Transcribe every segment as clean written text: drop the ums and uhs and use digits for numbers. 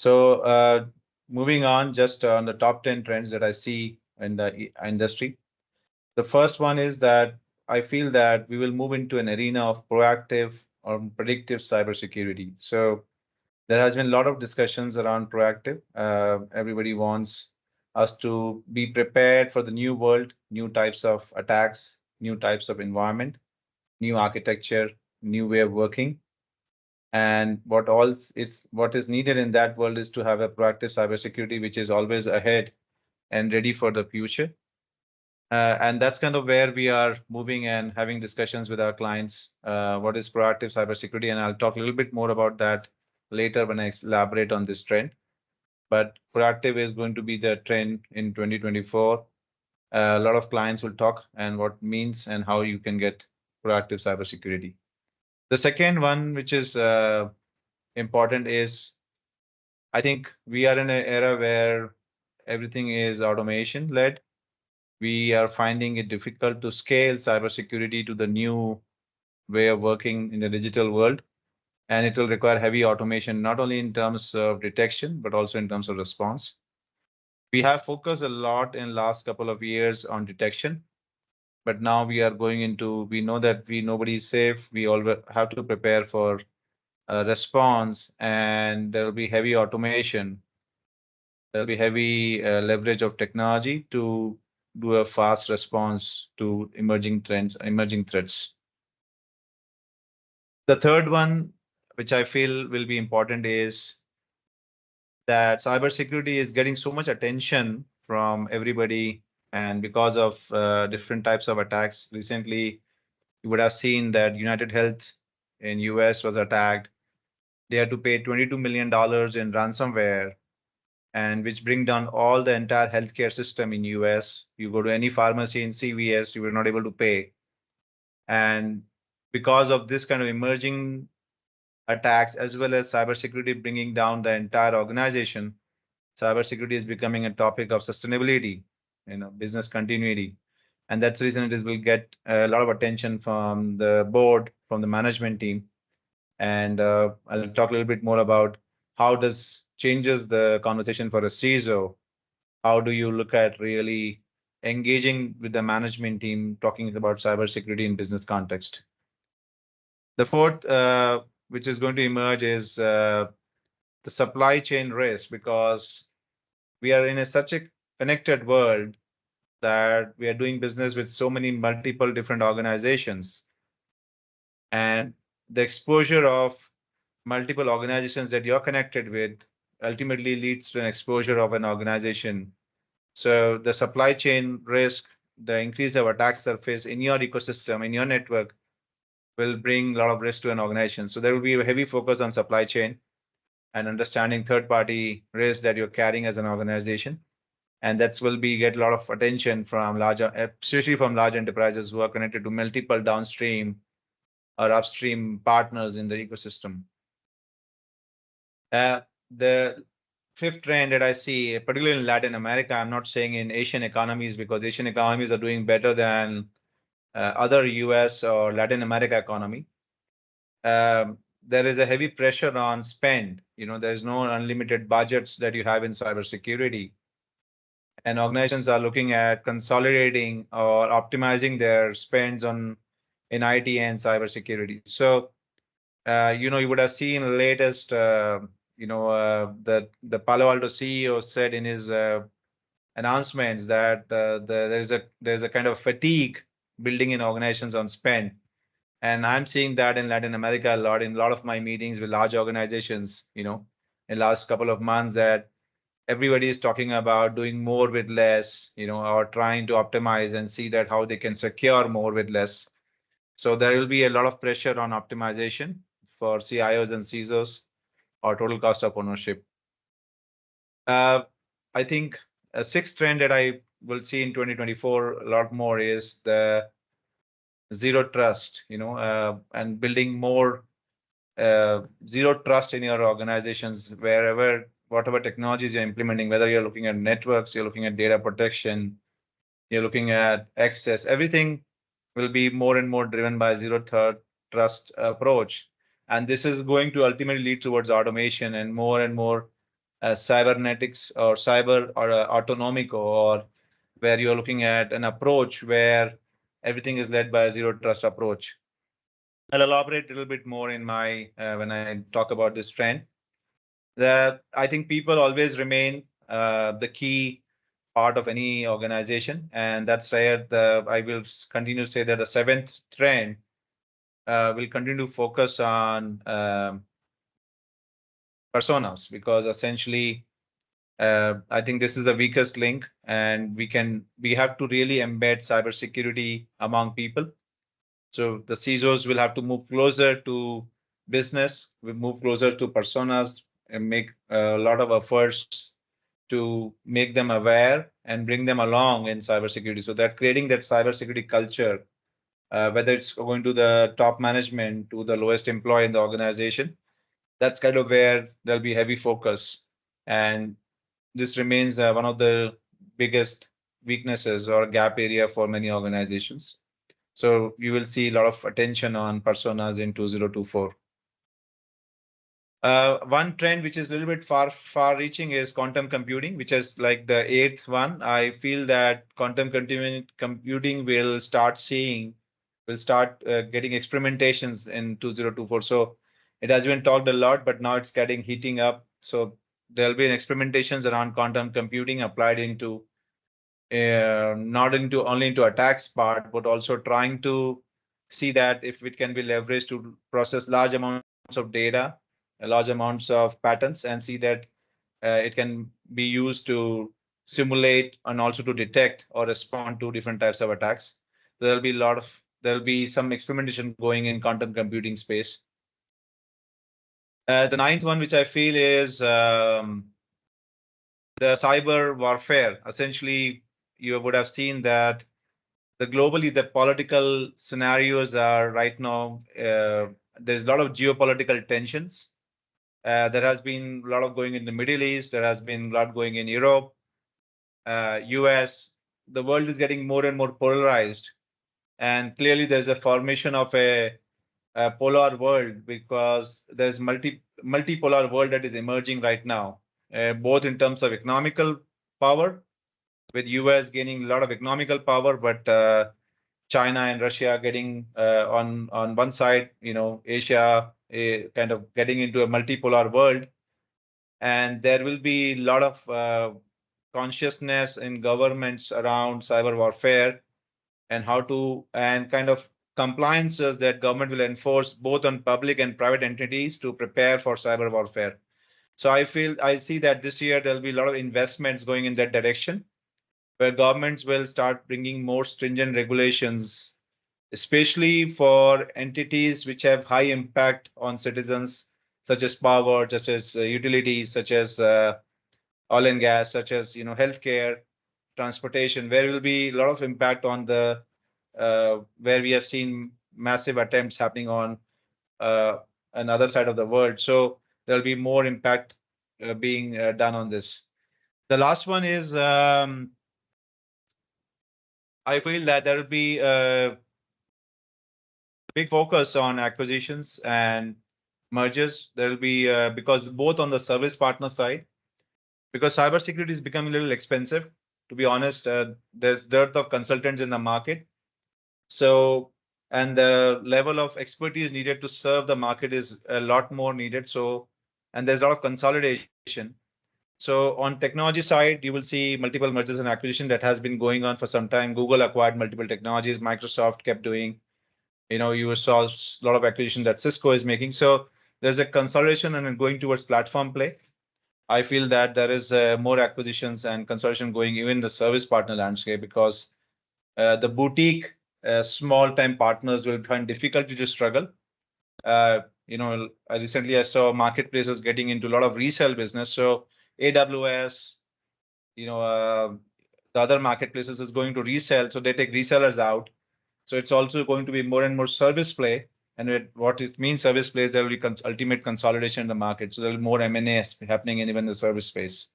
So moving on, just on the top 10 trends that I see in the industry. The first one is that I feel that we will move into an arena of proactive or predictive cybersecurity. So there has been a lot of discussions around proactive. Everybody wants us to be prepared for the new world, new types of attacks, new types of environment, new architecture, new way of working. And what is needed in that world is to have a proactive cybersecurity, which is always ahead and ready for the future. And that's kind of where we are moving and having discussions with our clients. What is proactive cybersecurity? And I'll talk a little bit more about that later when I elaborate on this trend. But proactive is going to be the trend in 2024. A lot of clients will talk and what means and how you can get proactive cybersecurity. The second one, which is important, is I think we are in an era where everything is automation led. We are finding it difficult to scale cybersecurity to the new way of working in the digital world. And it will require heavy automation, not only in terms of detection, but also in terms of response. We have focused a lot in last couple of years on detection, but now we are going into, we know that nobody is safe. We always have to prepare for a response, and there will be heavy automation. There'll be heavy leverage of technology to do a fast response to emerging trends, emerging threats. The third one, which I feel will be important, is that cybersecurity is getting so much attention from everybody, and because of different types of attacks. Recently, you would have seen that United Health in US was attacked. They had to pay $22 million in ransomware, and which bring down all the entire healthcare system in US. You go to any pharmacy in CVS, you were not able to pay. And because of this kind of emerging attacks, as well as cybersecurity bringing down the entire organization, cybersecurity is becoming a topic of sustainability, business continuity. And that's the reason will get a lot of attention from the board, from the management team. And I'll talk a little bit more about how does changes the conversation for a CISO. How do you look at really engaging with the management team, talking about cybersecurity in business context? The fourth, which is going to emerge, is the supply chain risk, because we are in such a connected world that we are doing business with so many multiple different organizations. And the exposure of multiple organizations that you're connected with ultimately leads to an exposure of an organization. So the supply chain risk, the increase of attack surface in your ecosystem, in your network, will bring a lot of risk to an organization. So there will be a heavy focus on supply chain and understanding third-party risk that you're carrying as an organization. And that will be get a lot of attention from larger, especially from large enterprises who are connected to multiple downstream or upstream partners in the ecosystem. The fifth trend that I see, particularly in Latin America, I'm not saying in Asian economies, because Asian economies are doing better than other US or Latin America economy. There is a heavy pressure on spend. There's no unlimited budgets that you have in cybersecurity. And organizations are looking at consolidating or optimizing their spends in IT and cybersecurity. So, you would have seen the latest, the Palo Alto CEO said in his announcements that there's a kind of fatigue building in organizations on spend. And I'm seeing that in Latin America a lot, in a lot of my meetings with large organizations, in the last couple of months, that everybody is talking about doing more with less, or trying to optimize and see that how they can secure more with less. So there will be a lot of pressure on optimization for CIOs and CISOs, or total cost of ownership. I think a sixth trend that I will see in 2024 a lot more is the zero trust, and building more zero trust in your organizations, whatever technologies you're implementing, whether you're looking at networks, you're looking at data protection, you're looking at access, everything will be more and more driven by zero trust approach. And this is going to ultimately lead towards automation and more cybernetics or cyber or autonomic, or where you're looking at an approach where everything is led by a zero trust approach. I'll elaborate a little bit more in my when I talk about this trend. That I think people always remain the key part of any organization, and that's where I will continue to say that the seventh trend will continue to focus on personas, because essentially I think this is the weakest link, and we have to really embed cybersecurity among people. So the CISOs will have to move closer to business, will move closer to personas, and make a lot of efforts to make them aware and bring them along in cybersecurity. So that creating that cybersecurity culture, whether it's going to the top management to the lowest employee in the organization, that's kind of where there'll be heavy focus. And this remains one of the biggest weaknesses or gap area for many organizations. So you will see a lot of attention on personas in 2024. One trend which is a little bit far reaching is quantum computing, which is like the eighth one. I feel that quantum computing will start getting experimentations in 2024. So it has been talked a lot, but now it's getting heating up. So there'll be experimentations around quantum computing applied into not into only into attacks part, but also trying to see that if it can be leveraged to process large amounts of data, large amounts of patterns, and see that it can be used to simulate and also to detect or respond to different types of attacks. There'll be some experimentation going in quantum computing space. The ninth one, which I feel is the cyber warfare. Essentially, you would have seen that the political scenarios are right now, there's a lot of geopolitical tensions. There has been a lot of going in the Middle East. There has been a lot going in Europe, US. The world is getting more and more polarized. And clearly there's a formation of a polar world, because there's multipolar world that is emerging right now, both in terms of economical power, with US gaining a lot of economical power, but China and Russia getting on one side, Asia kind of getting into a multipolar world, and there will be a lot of consciousness in governments around cyber warfare, and how to and kind of compliances that government will enforce both on public and private entities to prepare for cyber warfare. So I see that this year there'll be a lot of investments going in that direction, where governments will start bringing more stringent regulations, especially for entities which have high impact on citizens, such as power, such as utilities, such as oil and gas, such as healthcare, transportation, where will be a lot of impact on the where we have seen massive attempts happening on another side of the world. So there'll be more impact being done on this. The last one is I feel that there will be a big focus on acquisitions and mergers. There will be because both on the service partner side, because cybersecurity is becoming a little expensive. To be honest, there's dearth of consultants in the market. So, and the level of expertise needed to serve the market is a lot more needed. So, and there's a lot of consolidation. So on technology side, you will see multiple mergers and acquisition that has been going on for some time. Google acquired multiple technologies. Microsoft kept doing, you saw a lot of acquisition that Cisco is making. So there's a consolidation and going towards platform play. I feel that there is more acquisitions and consolidation going even in the service partner landscape, because the boutique small time partners will find difficulty to struggle. Recently I saw marketplaces getting into a lot of resale business. So AWS, the other marketplaces is going to resell. So they take resellers out. So it's also going to be more and more service play. And what it means service plays, there will be ultimate consolidation in the market. So there will be more M&A happening in even the service space.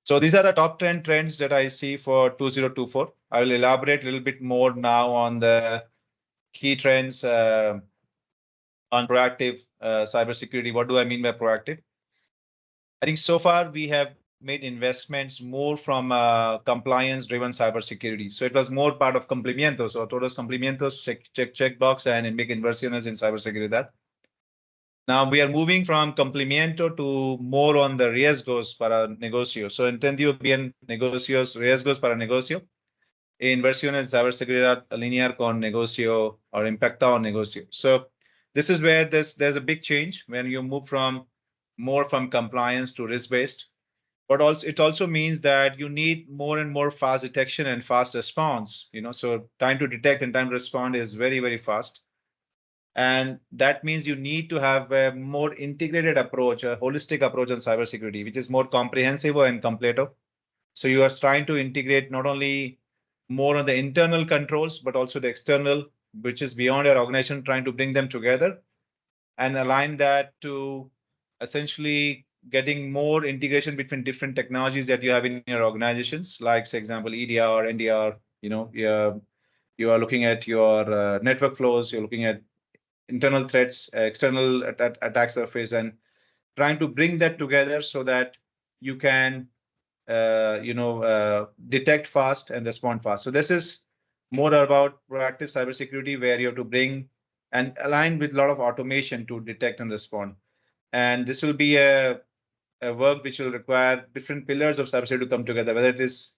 So these are the top 10 trends that I see for 2024. I will elaborate a little bit more now on the key trends on proactive cybersecurity. What do I mean by proactive? I think so far we have made investments more from compliance-driven cybersecurity. So it was more part of cumplimientos, so todos cumplimientos, check box, and make inversiones in cybersecurity. Now we are moving from cumplimiento to more on the riesgos para negocio. So entendido bien negocios, riesgos para negocio. E inversiones ciberseguridad alinear con negocio or impactado negocio. So this is where there's a big change when you move from more from compliance to risk-based. But also it also means that you need more and more fast detection and fast response. So time to detect and time to respond is very, very fast. And that means you need to have a more integrated approach, a holistic approach on cybersecurity, which is more comprehensive and completo. So you are trying to integrate not only more on the internal controls, but also the external, which is beyond your organization, trying to bring them together and align that to essentially getting more integration between different technologies that you have in your organizations, like, for example, EDR, NDR. You are looking at your network flows, you're looking at internal threats, external attack surface, and trying to bring that together so that you can detect fast and respond fast. So this is more about proactive cybersecurity, where you have to bring and align with a lot of automation to detect and respond. And this will be a work which will require different pillars of cybersecurity to come together, whether it is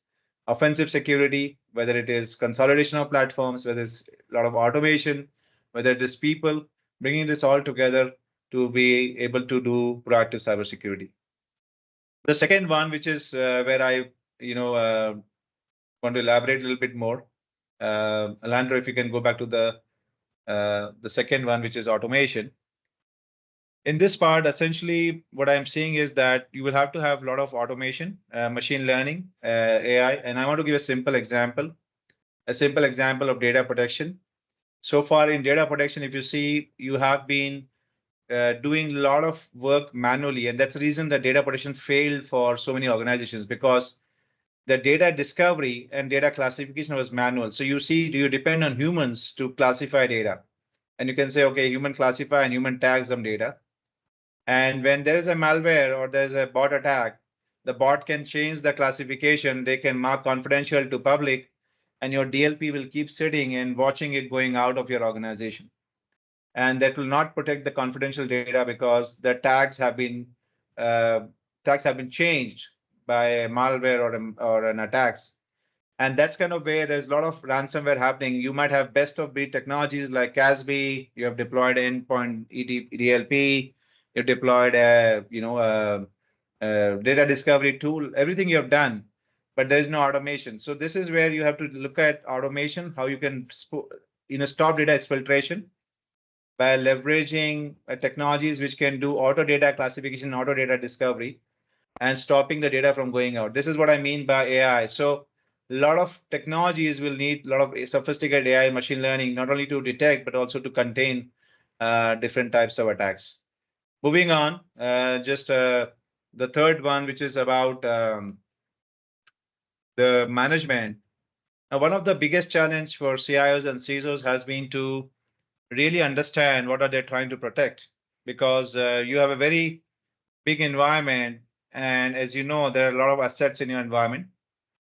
offensive security, whether it is consolidation of platforms, whether it's a lot of automation, whether it is people, bringing this all together to be able to do proactive cybersecurity. The second one, which is where I, want to elaborate a little bit more. Alandro, if you can go back to the second one, which is automation. In this part, essentially, what I'm seeing is that you will have to have a lot of automation, machine learning, AI, and I want to give a simple example of data protection. So far in data protection, if you see, you have been doing a lot of work manually, and that's the reason that data protection failed for so many organizations, because the data discovery and data classification was manual. So you see, do you depend on humans to classify data? And you can say, okay, human classify and human tag some data. And when there is a malware or there's a bot attack, the bot can change the classification. They can mark confidential to public, and your DLP will keep sitting and watching it going out of your organization. And that will not protect the confidential data because the tags have been changed by a malware or an attacks. And that's kind of where there's a lot of ransomware happening. You might have best of breed technologies like CASB. You have deployed endpoint EDLP. You've deployed a data discovery tool. Everything you have done, but there is no automation. So this is where you have to look at automation, how you can stop data exfiltration by leveraging technologies which can do auto data classification, auto data discovery, and stopping the data from going out. This is what I mean by AI. So a lot of technologies will need a lot of sophisticated AI machine learning, not only to detect, but also to contain different types of attacks. Moving on, just the third one, which is about the management. Now, one of the biggest challenge for CIOs and CISOs has been to really understand what are they trying to protect, because you have a very big environment, and as you know, there are a lot of assets in your environment.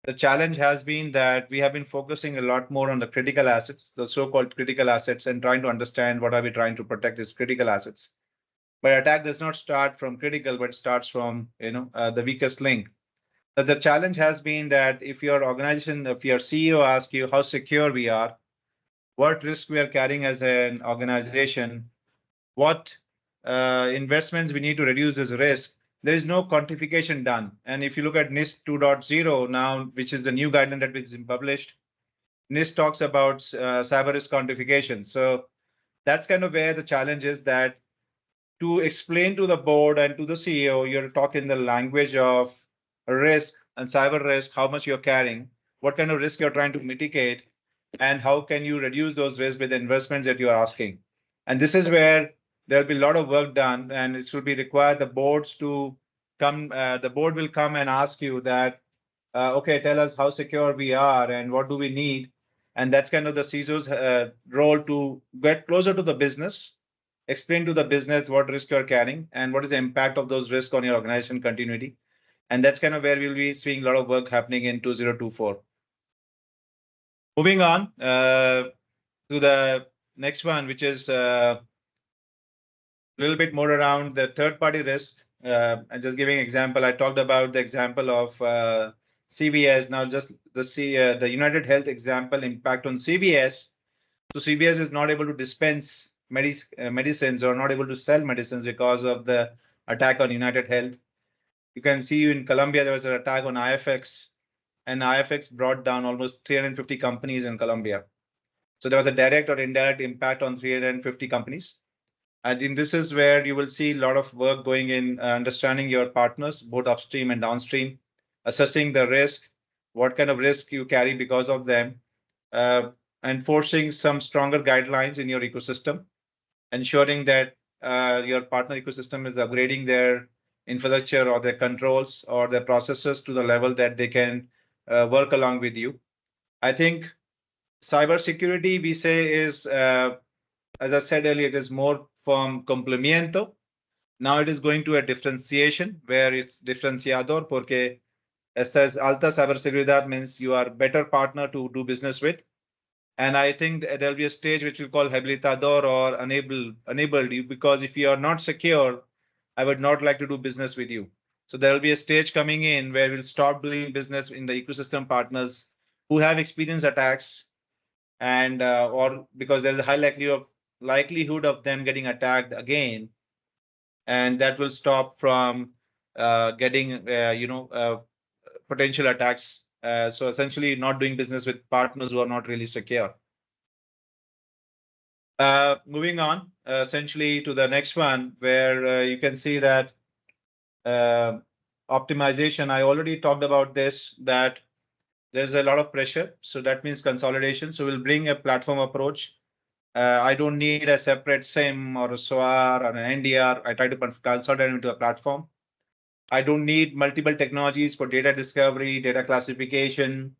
The challenge has been that we have been focusing a lot more on the critical assets, the so-called critical assets, and trying to understand what are we trying to protect is critical assets. But attack does not start from critical, but starts from the weakest link. But the challenge has been that if your organization, if your CEO asks you how secure we are, what risk we are carrying as an organization, what investments we need to reduce this risk, there is no quantification done. And if you look at NIST 2.0 now, which is the new guideline that was published, NIST talks about cyber risk quantification. So that's kind of where the challenge is, that to explain to the board and to the CEO, you're talking the language of risk and cyber risk, how much you're carrying, what kind of risk you're trying to mitigate, and how can you reduce those risks with the investments that you're asking. And this is where there'll be a lot of work done, and it will be required the boards to come, the board will come and ask you that, okay, tell us how secure we are and what do we need. And that's kind of the CISO's role, to get closer to the business explain to the business what risk you're carrying and what is the impact of those risks on your organization continuity. And that's kind of where we'll be seeing a lot of work happening in 2024. Moving on to the next one, which is a little bit more around the third-party risk. And just giving an example, I talked about the example of CVS. Now, just the United Health example impact on CVS. So CVS is not able to dispense medicines or not able to sell medicines because of the attack on United Health. You can see in Colombia, there was an attack on IFX, and IFX brought down almost 350 companies in Colombia. So there was a direct or indirect impact on 350 companies. I think this is where you will see a lot of work going in understanding your partners, both upstream and downstream, assessing the risk, what kind of risk you carry because of them, enforcing some stronger guidelines in your ecosystem, ensuring that your partner ecosystem is upgrading their infrastructure or their controls or their processes to the level that they can work along with you. I think cybersecurity, we say, is, as I said earlier, it is more from complemento. Now it is going to a differentiation where it's diferenciador, porque esta es alta ciberseguridad means you are better partner to do business with. And I think there'll be a stage which we call habilitador or enabled you, because if you are not secure, I would not like to do business with you. So there will be a stage coming in where we'll stop doing business in the ecosystem partners who have experienced attacks, and or because there's a high likelihood of them getting attacked again, and that will stop from getting potential attacks. So essentially, not doing business with partners who are not really secure. Moving on, essentially to the next one, where you can see that optimization. I already talked about this, that there's a lot of pressure. So that means consolidation. So we'll bring a platform approach. I don't need a separate SIM or a SOAR or an NDR. I try to consolidate into a platform. I don't need multiple technologies for data discovery, data classification,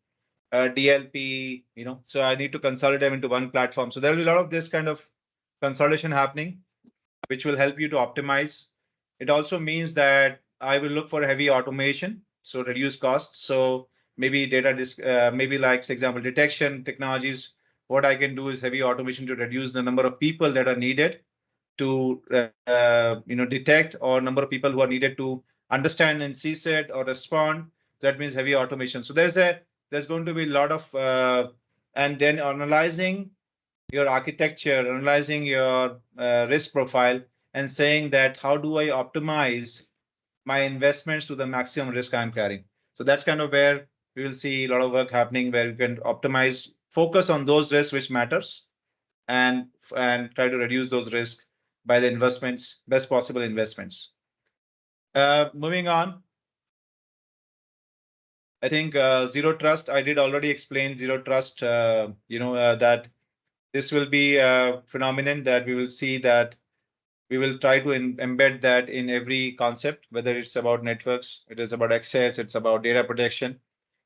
DLP, so I need to consolidate them into one platform. So there will be a lot of this kind of consolidation happening, which will help you to optimize. It also means that I will look for heavy automation, so reduce costs. So maybe maybe like, for example, detection technologies. What I can do is heavy automation to reduce the number of people that are needed to detect, or number of people who are needed to understand and see it or respond. That means heavy automation. So there's going to be a lot of and then analyzing your architecture, analyzing your risk profile, and saying that how do I optimize my investments to the maximum risk I'm carrying. So that's kind of where we will see a lot of work happening, where you can optimize, focus on those risks which matters, and try to reduce those risks by the investments, best possible investments. Moving on, I think zero trust. I did already explain zero trust. That this will be a phenomenon that we will see, that we will try to embed that in every concept, whether it's about networks, it is about access, it's about data protection.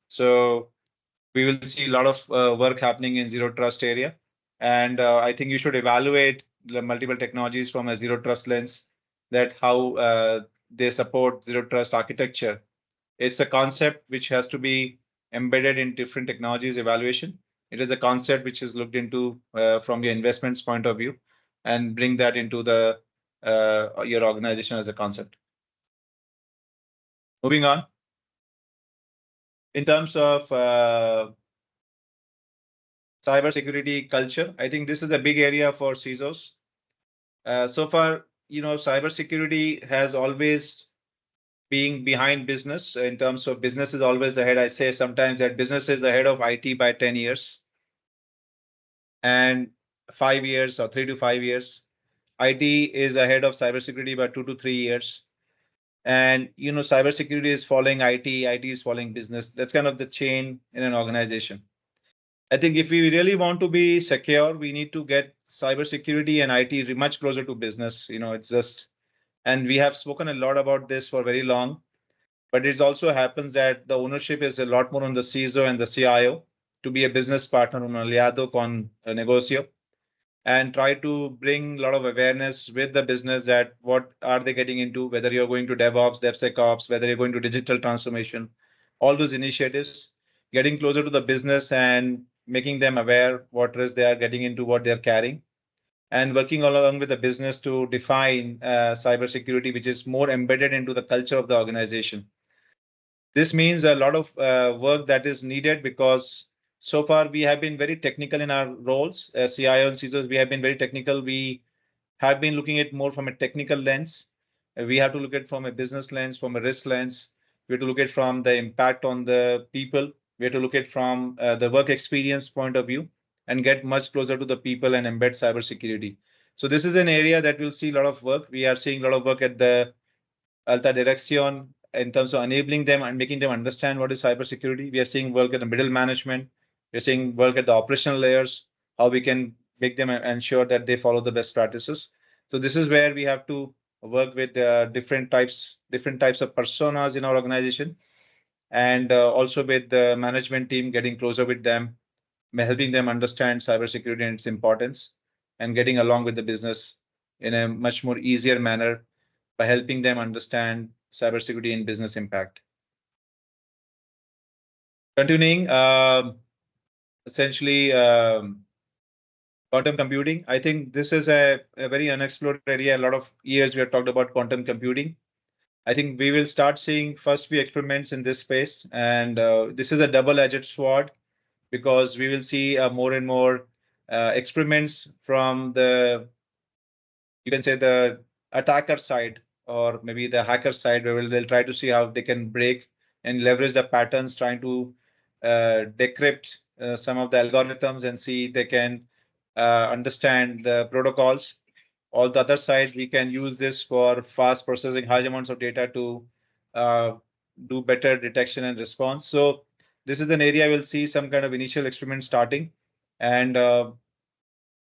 So we will see a lot of work happening in zero trust area. And I think you should evaluate the multiple technologies from a zero trust lens, that how they support zero trust architecture. It's a concept which has to be embedded in different technologies evaluation. It is a concept which is looked into from your investments point of view, and bring that into the your organization as a concept. Moving on. In terms of cybersecurity culture, I think this is a big area for CISOs. So far, cybersecurity has always being behind business. In terms of business is always ahead. I say sometimes that business is ahead of IT by 10 years. And 5 years or 3 to 5 years. IT is ahead of cybersecurity by 2 to 3 years. And cybersecurity is following IT, IT is following business. That's kind of the chain in an organization. I think if we really want to be secure, we need to get cybersecurity and IT much closer to business. It's just, and we have spoken a lot about this for very long, but it also happens that the ownership is a lot more on the CISO and the CIO to be a business partner, un aliado con negocio. and try to bring a lot of awareness with the business that what are they getting into, whether you're going to DevOps, DevSecOps, whether you're going to digital transformation, all those initiatives, getting closer to the business and making them aware what risk they are getting into, what they're carrying, and working all along with the business to define cybersecurity, which is more embedded into the culture of the organization. This means a lot of work that is needed because so far we have been very technical in our roles as CIO and CISOs. We have been very technical. We have been looking at more from a technical lens. We have to look at from a business lens, from a risk lens. We have to look at from the impact on the people. We have to look at from the work experience point of view and get much closer to the people and embed cybersecurity. So this is an area that we'll see a lot of work. We are seeing a lot of work at the alta dirección in terms of enabling them and making them understand what is cybersecurity. We are seeing work at the middle management. We're seeing work at the operational layers, how we can make them ensure that they follow the best practices. So this is where we have to work with different types of personas in our organization, and also with the management team, getting closer with them, helping them understand cybersecurity and its importance, and getting along with the business in a much more easier manner by helping them understand cybersecurity and business impact. Continuing, essentially, quantum computing. I think this is a very unexplored area. A lot of years we have talked about quantum computing. I think we will start seeing first few experiments in this space, and this is a double-edged sword because we will see more and more experiments from the, you can say, the attacker side or maybe the hacker side, where they'll try to see how they can break and leverage the patterns, trying to decrypt some of the algorithms and see they can understand the protocols. On the other side, we can use this for fast processing high amounts of data to do better detection and response. So this is an area we'll see some kind of initial experiment starting, and a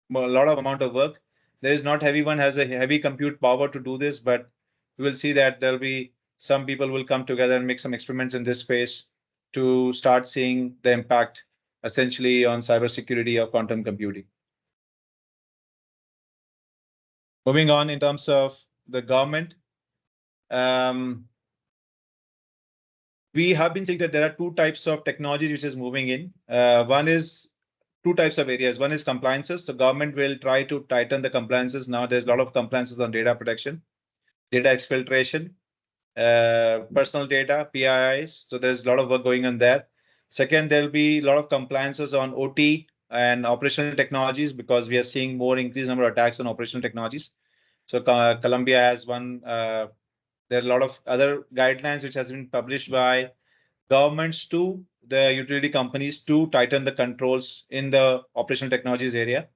lot of amount of work. There is not everyone has a heavy compute power to do this, but we will see that there'll be some people will come together and make some experiments in this space to start seeing the impact essentially on cybersecurity of quantum computing. Moving on in terms of the government, we have been seeing that there are two types of technologies which is moving in. One is two types of areas. One is compliances. The government will try to tighten the compliances. Now there's a lot of compliances on data protection, data exfiltration, personal data, PIIs. So there's a lot of work going on there. Second, there'll be a lot of compliances on OT and operational technologies because we are seeing more increased number of attacks on operational technologies. So Colombia has one. There are a lot of other guidelines which has been published by governments to the utility companies to tighten the controls in the operational technologies area.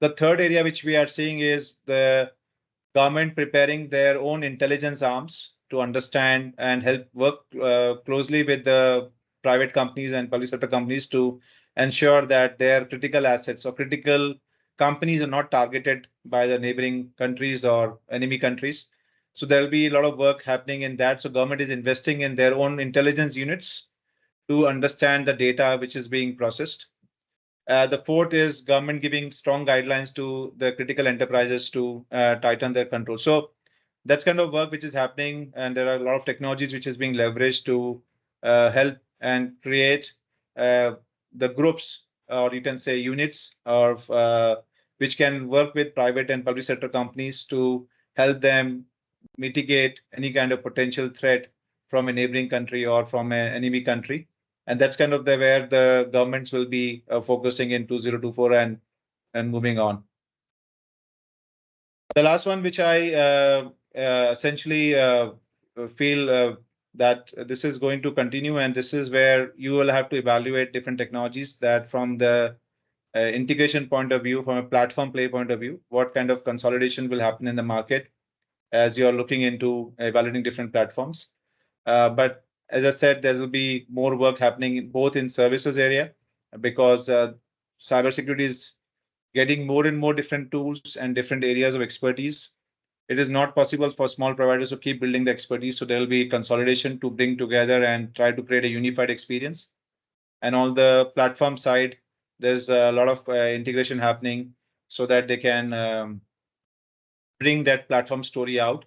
The third area which we are seeing is the government preparing their own intelligence arms to understand and help work closely with the private companies and public sector companies to ensure that their critical assets or critical companies are not targeted by the neighboring countries or enemy countries. So there'll be a lot of work happening in that. So government is investing in their own intelligence units to understand the data which is being processed. The fourth is government giving strong guidelines to the critical enterprises to tighten their control. So that's kind of work which is happening, and there are a lot of technologies which is being leveraged to help and create the groups, or you can say units, of which can work with private and public sector companies to help them mitigate any kind of potential threat from a neighboring country or from an enemy country. And that's kind of where the governments will be focusing in 2024 and moving on. The last one, which I essentially feel that this is going to continue, and this is where you will have to evaluate different technologies that from the integration point of view, from a platform play point of view, what kind of consolidation will happen in the market as you're looking into evaluating different platforms. But as I said, there will be more work happening both in services area because cybersecurity is getting more and more different tools and different areas of expertise. It is not possible for small providers to keep building the expertise. So there will be consolidation to bring together and try to create a unified experience. And on the platform side, there's a lot of integration happening. so that they can bring that platform story out.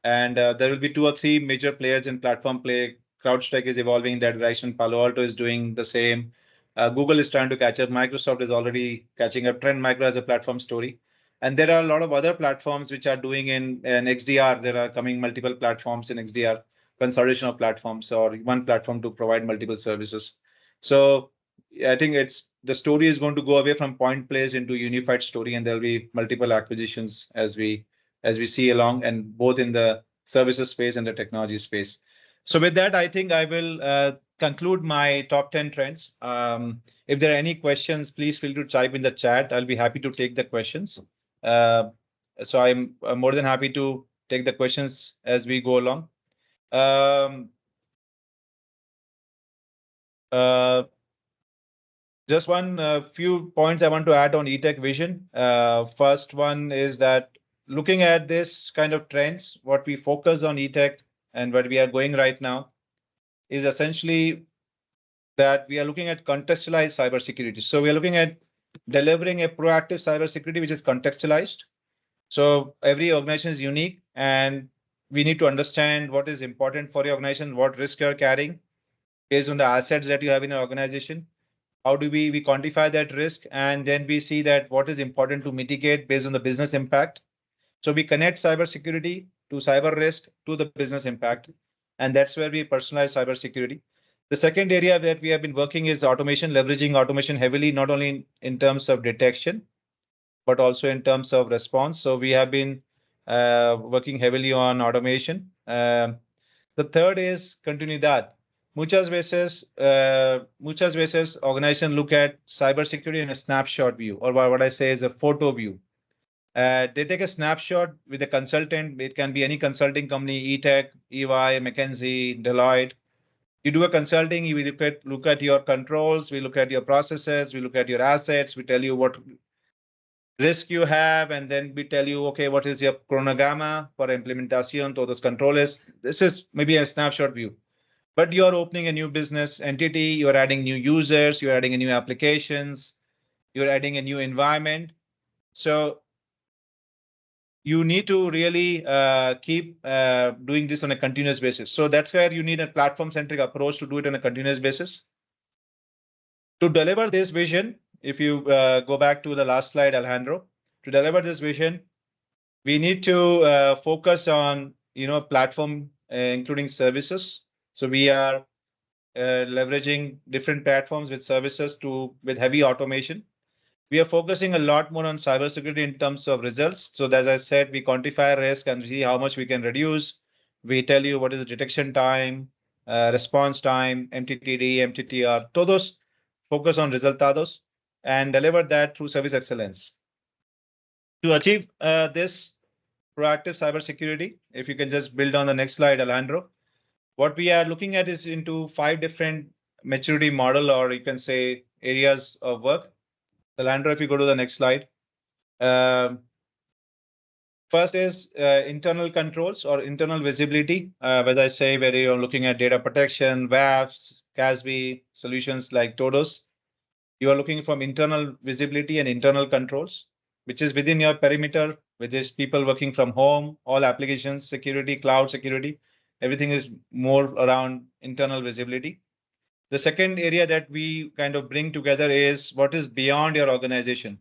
And there will be 2 or 3 major players in platform play. CrowdStrike is evolving in that direction. Palo Alto is doing the same. Google is trying to catch up. Microsoft is already catching up. Trend Micro has a platform story. And there are a lot of other platforms which are doing in XDR. There are coming multiple platforms in XDR, consolidation of platforms, or one platform to provide multiple services. So I think the story is going to go away from point plays into unified story, and there'll be multiple acquisitions as we see along, and both in the services space and the technology space. So with that, I think I will conclude my top 10 trends. If there are any questions, please feel to type in the chat. I'll be happy to take the questions. Uh, so I'm more than happy to take the questions as we go along. Just one few points I want to add on ETEK vision. First one is that looking at this kind of trends, what we focus on ETEK and where we are going right now is essentially that we are looking at contextualized cybersecurity. So we are looking at delivering a proactive cybersecurity which is contextualized. So every organization is unique, and we need to understand what is important for your organization, what risk you're carrying based on the assets that you have in your organization. How do we quantify that risk, and then we see that what is important to mitigate based on the business impact. So we connect cybersecurity to cyber risk to the business impact, and that's where we personalize cybersecurity. The second area that we have been working is automation, leveraging automation heavily, not only in terms of detection, but also in terms of response. So we have been working heavily on automation. The third is continuidad. Muchas veces organizations look at cybersecurity in a snapshot view, or what I say is a photo view. They take a snapshot with a consultant. It can be any consulting company, ETEK, EY, McKinsey, Deloitte. You do a consulting, you look at your controls, we look at your processes, we look at your assets, we tell you what risk you have, and then we tell you, okay, what is your cronograma for implementation to those controls. This is maybe a snapshot view. But you're opening a new business entity, you're adding new users, you're adding a new applications, you're adding a new environment. So you need to really keep doing this on a continuous basis. So that's where you need a platform-centric approach to do it on a continuous basis. To deliver this vision, if you go back to the last slide, Alejandro, to deliver this vision, we need to focus on platform, including services. So we are leveraging different platforms with services with heavy automation. We are focusing a lot more on cybersecurity in terms of results. So as I said, we quantify risk and see how much we can reduce. We tell you what is the detection time, response time, MTTD, MTTR, todos focus on resultados and deliver that through service excellence. To achieve this proactive cybersecurity, if you can just build on the next slide, Alejandro, what we are looking at is into 5 different maturity model, or you can say areas of work. Alejandro, if you go to the next slide. First is internal controls or internal visibility. As I say, where you're looking at data protection, WAFs, CASB, solutions like Todos. You are looking from internal visibility and internal controls, which is within your perimeter, which is people working from home, all applications, security, cloud security. Everything is more around internal visibility. The second area that we kind of bring together is what is beyond your organization.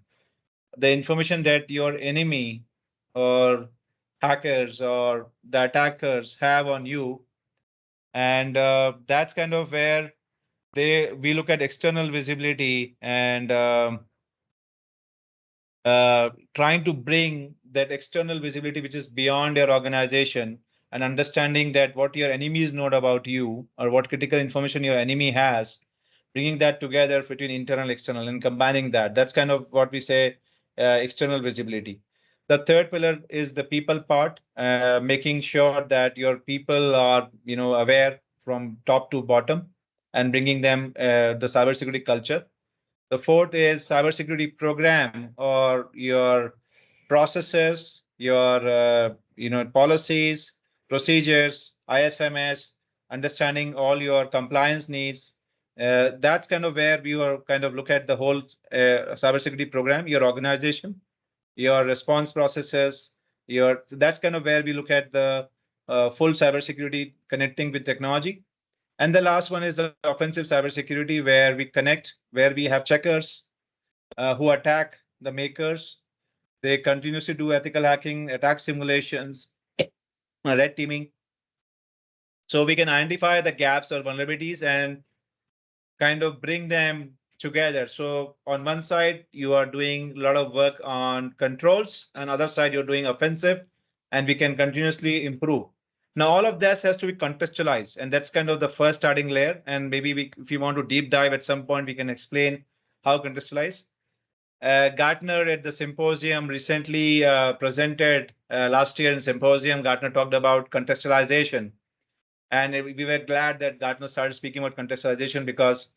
The information that your enemy or hackers or the attackers have on you. And that's kind of where we look at external visibility and trying to bring that external visibility, which is beyond your organization, and understanding that what your enemies know about you or what critical information your enemy has, bringing that together between internal, external, and combining that. That's kind of what we say external visibility. The third pillar is the people part, making sure that your people are aware from top to bottom and bringing them the cybersecurity culture. The fourth is cybersecurity program, or your processes, your policies, procedures, ISMS, understanding all your compliance needs. That's kind of where we are kind of look at the whole cybersecurity program, your organization. your response processes, so that's kind of where we look at the full cybersecurity connecting with technology. And the last one is the offensive cybersecurity, where we connect, where we have checkers who attack the makers. They continuously do ethical hacking, attack simulations, red teaming. So we can identify the gaps or vulnerabilities and kind of bring them together. So on one side, you are doing a lot of work on controls, and other side, you're doing offensive, and we can continuously improve. Now, all of this has to be contextualized, and that's kind of the first starting layer. And maybe if you want to deep dive at some point, we can explain how contextualize. Gartner at the symposium recently presented last year in symposium. Gartner talked about contextualization, and we were glad that Gartner started speaking about contextualization because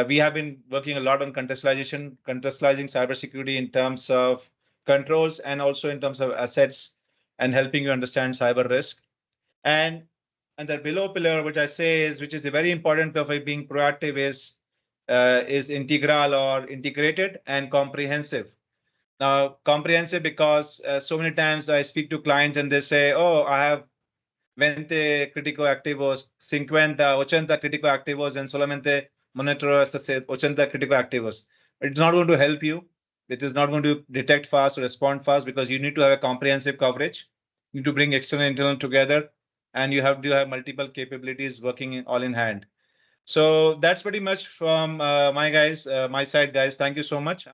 we have been working a lot on contextualizing cybersecurity in terms of controls and also in terms of assets and helping you understand cyber risk. And the below pillar, which I say is, which is a very important of being proactive, is integral or integrated and comprehensive. Now, comprehensive because so many times I speak to clients and they say, "Oh, I have 20 critico activos, 50, 80 critico activos, and solamente monitoro estas 80 critico activos." It's not going to help you. It is not going to detect fast or respond fast because you need to have a comprehensive coverage. You need to bring external and internal together, and you have to have multiple capabilities working all in hand. So that's pretty much from my side, guys. Thank you so much.